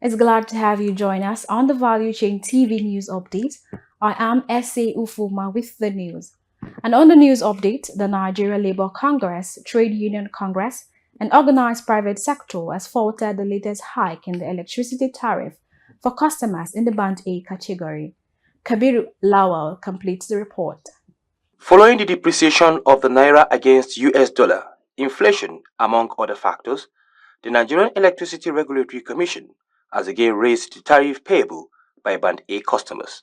It's glad to have you join us on the Value Chain TV News Update. I am S.A. Ufuma with the news. And on the news update, the Nigeria Labour Congress, Trade Union Congress, and organized private sector has faulted the latest hike in the electricity tariff for customers in the Band A category. Kabir Lawal completes the report. Following the depreciation of the naira against US dollar, inflation, among other factors, the Nigerian Electricity Regulatory Commission has again raised the tariff payable by Band A customers.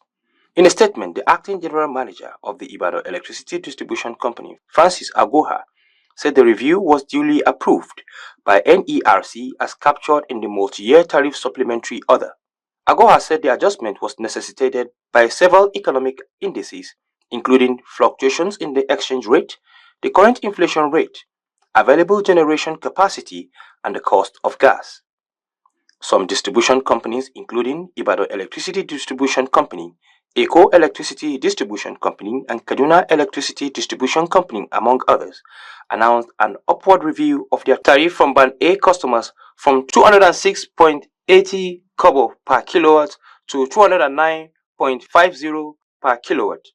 In a statement, the acting general manager of the Ibadan Electricity Distribution Company, Francis Agoha, said the review was duly approved by NERC as captured in the multi-year tariff supplementary order. Agoha said the adjustment was necessitated by several economic indices, including fluctuations in the exchange rate, the current inflation rate, available generation capacity, and the cost of gas. Some distribution companies, including Ibadan Electricity Distribution Company, Eco Electricity Distribution Company, and Kaduna Electricity Distribution Company, among others, announced an upward review of their tariff from Band A customers from 206.80 kobo per kilowatt to 209.50 per kilowatt.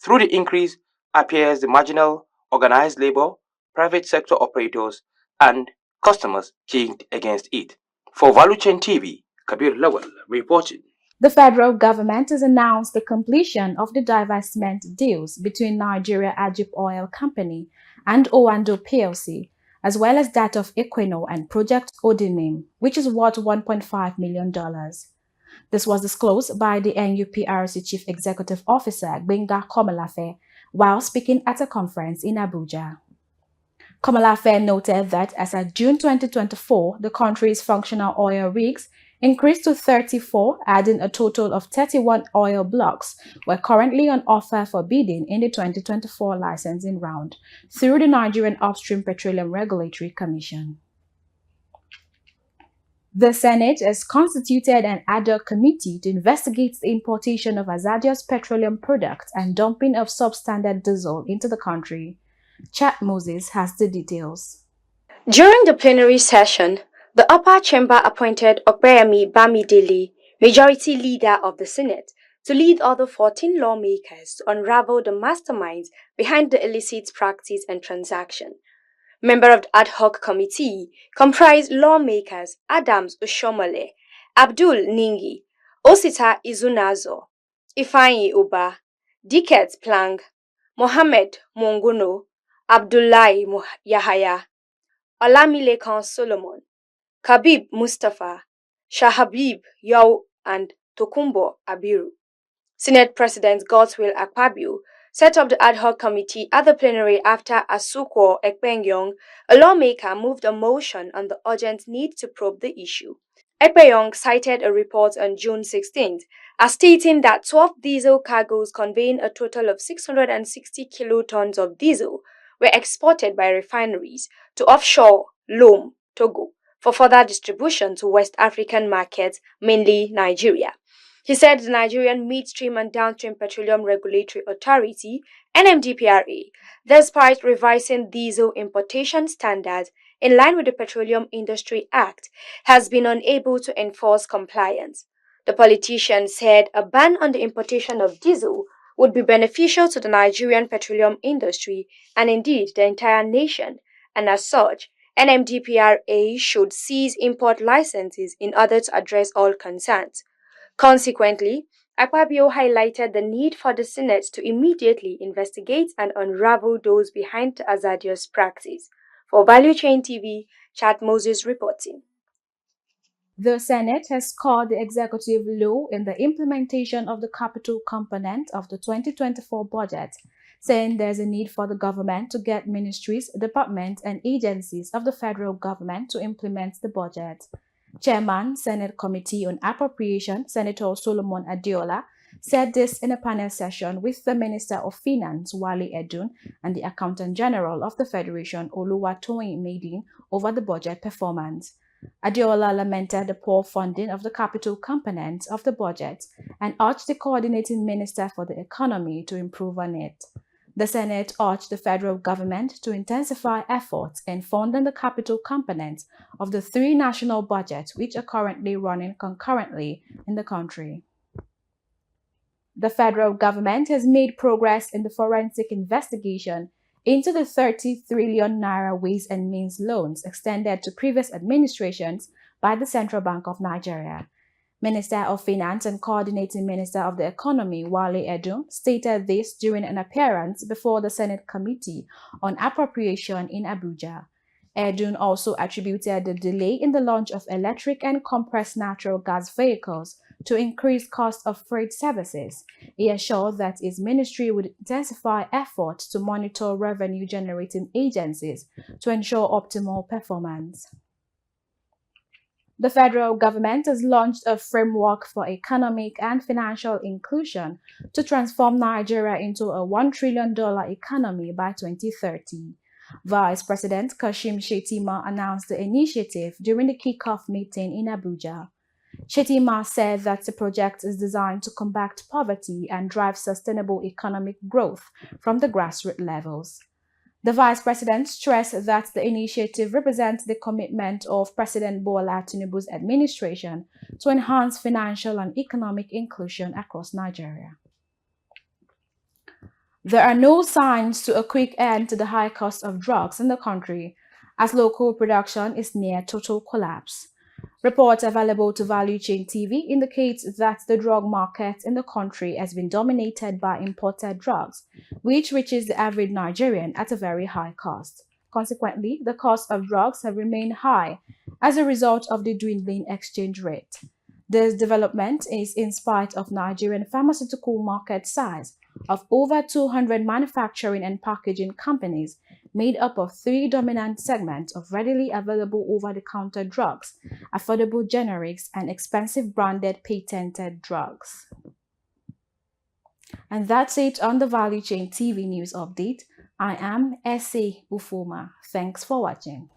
Through the increase appears the marginal organized labor, private sector operators, and customers kicked against it. For Value Chain TV, Kabir Lawal reporting. The federal government has announced the completion of the divestment deals between Nigeria Ajib Oil Company and Owando PLC, as well as that of Equinor and Project Odimim, which is worth $1.5 million. This was disclosed by the NUPRC Chief Executive Officer Gbenga Komalafe while speaking at a conference in Abuja. Komalafe noted that as of June 2024, the country's functional oil rigs increased to 34, adding a total of 31 oil blocks were currently on offer for bidding in the 2024 licensing round through the Nigerian Upstream Petroleum Regulatory Commission. The Senate has constituted an ad hoc committee to investigate the importation of hazardous petroleum products and dumping of substandard diesel into the country. Chat Moses has the details. During the plenary session, the upper chamber appointed Ogbeyemi Bamidele, majority leader of the Senate, to lead other 14 lawmakers to unravel the masterminds behind the illicit practice and transaction. Member of the ad hoc committee comprised lawmakers Adams Oshomole, Abdul Ningi, Osita Izunazo, Ifeanyi Uba, Diket Plang, Mohammed Monguno, Abdullahi Yahaya, Olamilekan Solomon, Kabib Mustafa, Shahabib Yao, and Tokumbo Abiru. Senate President Godswill Akpabio set up the ad hoc committee at the plenary after Asukwo Ekpenyong, a lawmaker, moved a motion on the urgent need to probe the issue. Ekpenyong cited a report on June 16th as stating that 12 diesel cargoes conveying a total of 660 kilotons of diesel were exported by refineries to offshore Lome, Togo, for further distribution to West African markets, mainly Nigeria. He said the Nigerian Midstream and Downstream Petroleum Regulatory Authority, NMDPRA, despite revising diesel importation standards in line with the Petroleum Industry Act, has been unable to enforce compliance. The politician said a ban on the importation of diesel would be beneficial to the Nigerian petroleum industry and indeed the entire nation, and as such, NMDPRA should seize import licenses in order to address all concerns. Consequently, Akpabio highlighted the need for the Senate to immediately investigate and unravel those behind the hazardous practice. For Value Chain TV, Chad Moses reporting. The Senate has called the executive low in the implementation of the capital component of the 2024 budget, saying there's a need for the government to get ministries, departments, and agencies of the federal government to implement the budget. Chairman, Senate Committee on Appropriation, Senator Solomon Adiola, said this in a panel session with the Minister of Finance, Wale Edun, and the Accountant General of the Federation, Oluwatoyin Medin, over the budget performance. Adiola lamented the poor funding of the capital component of the budget and urged the coordinating minister for the economy to improve on it. The Senate urged the federal government to intensify efforts in funding the capital components of the 3 national budgets which are currently running concurrently in the country. The federal government has made progress in the forensic investigation into the 30 trillion naira Ways and Means loans extended to previous administrations by the Central Bank of Nigeria. Minister of Finance and Coordinating Minister of the Economy, Wale Edun, stated this during an appearance before the Senate Committee on Appropriation in Abuja. Edun also attributed the delay in the launch of electric and compressed natural gas vehicles to increased cost of freight services. He assured that his ministry would intensify efforts to monitor revenue-generating agencies to ensure optimal performance. The federal government has launched a framework for economic and financial inclusion to transform Nigeria into a $1 trillion economy by 2030. Vice President Kashim Shettima announced the initiative during the kickoff meeting in Abuja. Shettima said that the project is designed to combat poverty and drive sustainable economic growth from the grassroots levels. The Vice President stressed that the initiative represents the commitment of President Bola Tinubu's administration to enhance financial and economic inclusion across Nigeria. There are no signs to a quick end to the high cost of drugs in the country, as local production is near total collapse. Reports available to Value Chain TV indicate that the drug market in the country has been dominated by imported drugs, which reaches the average Nigerian at a very high cost. Consequently, the cost of drugs have remained high as a result of the dwindling exchange rate. This development is in spite of Nigerian pharmaceutical market size of over 200 manufacturing and packaging companies made up of 3 dominant segments of readily available over-the-counter drugs, affordable generics, and expensive branded patented drugs. And that's it on the Value Chain TV News Update. I am S.A. Ufoma. Thanks for watching.